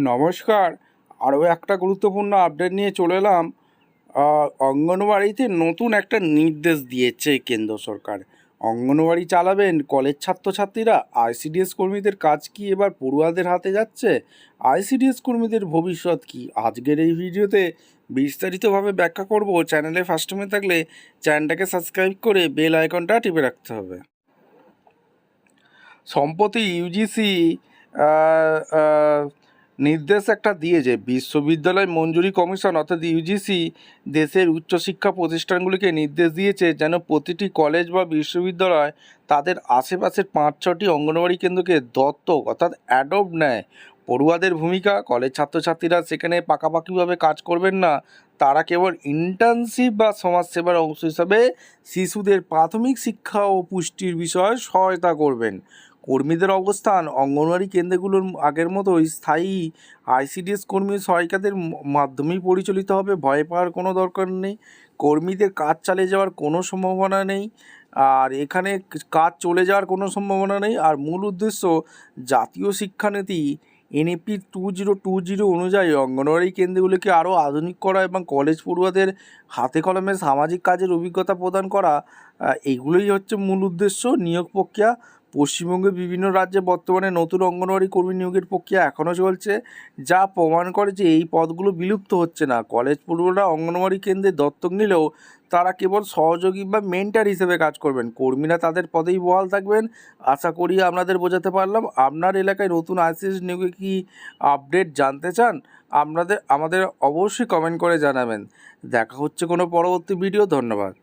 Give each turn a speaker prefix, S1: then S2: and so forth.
S1: নমস্কার। আরও একটা গুরুত্বপূর্ণ আপডেট নিয়ে চলে এলাম। অঙ্গনওয়াড়িতে নতুন একটা নির্দেশ দিয়েছে কেন্দ্র সরকার। অঙ্গনওয়াড়ি চালাবেন কলেজ ছাত্রছাত্রীরা। আইসিডিএস কর্মীদের কাজ কি এবার পড়ুয়াদের হাতে যাচ্ছে? আইসিডিএস কর্মীদের ভবিষ্যৎ কি? আজকের এই ভিডিওতে বিস্তারিতভাবে ব্যাখ্যা করব। চ্যানেলে ফার্স্ট টাইমে থাকলে চ্যানেলটাকে সাবস্ক্রাইব করে বেল আইকনটা টিপে রাখতে হবে। সম্প্রতি ইউজিসি নির্দেশ একটা দিয়েছে। বিশ্ববিদ্যালয় মঞ্জুরি কমিশন অর্থাৎ ইউজিসি দেশের উচ্চশিক্ষা প্রতিষ্ঠানগুলিকে নির্দেশ দিয়েছে যেন প্রতিটি কলেজ বা বিশ্ববিদ্যালয় তাদের আশেপাশের 5-6টি অঙ্গনওয়াড়ি কেন্দ্রকে দত্তক অর্থাৎ অ্যাডপ্ট নেয়। পড়ুয়াদের ভূমিকা, কলেজ ছাত্রছাত্রীরা সেখানে পাকাপাকিভাবে কাজ করবেন না, তারা কেবল ইন্টার্নশিপ বা সমাজসেবার অংশ হিসাবে শিশুদের প্রাথমিক শিক্ষা ও পুষ্টির বিষয়ে সহায়তা করবেন। কর্মীদের অবস্থান, অঙ্গনওয়াড়ি কেন্দ্রগুলোর আগের মতোই স্থায়ী আইসিডিএস কর্মী সহায়িকাদের মাধ্যমেই পরিচালিত হবে। ভয় পাওয়ার কোনো দরকার নেই। কর্মীদের কাজ চালিয়ে যাওয়ার কোনো সম্ভাবনা নেই, আর এখানে কাজ চলে যাওয়ার কোনো সম্ভাবনা নেই। আর মূল উদ্দেশ্য, জাতীয় শিক্ষানীতি এনইপি 2020 অনুযায়ী অঙ্গনওয়াড়ি কেন্দ্রগুলিকে আরও আধুনিক করা এবং কলেজ পড়ুয়াদের হাতে কলমে সামাজিক কাজের অভিজ্ঞতা প্রদান করা, এগুলোই হচ্ছে মূল উদ্দেশ্য। নিয়োগ প্রক্রিয়া, পশ্চিমবঙ্গের বিভিন্ন রাজ্যে বর্তমানে নতুন অঙ্গনওয়াড়ি কর্মী নিয়োগের প্রক্রিয়া এখনও চলছে, যা প্রমাণ করে যে এই পদগুলো বিলুপ্ত হচ্ছে না। কলেজ পড়ুয়ারা অঙ্গনওয়াড়ি কেন্দ্রে দত্তক নিলেও তারা কেবল সহযোগী বা মেন্টার হিসেবে কাজ করবেন। কর্মীরা তাদের পদেই বহাল থাকবেন। আশা করি আপনাদের বোঝাতে পারলাম। আপনার এলাকায় নতুন আইসিডিএস নিয়োগে কি আপডেট জানতে চান? আমাদের অবশ্যই কমেন্ট করে জানাবেন। দেখা হচ্ছে কোনো পরবর্তী ভিডিও। ধন্যবাদ।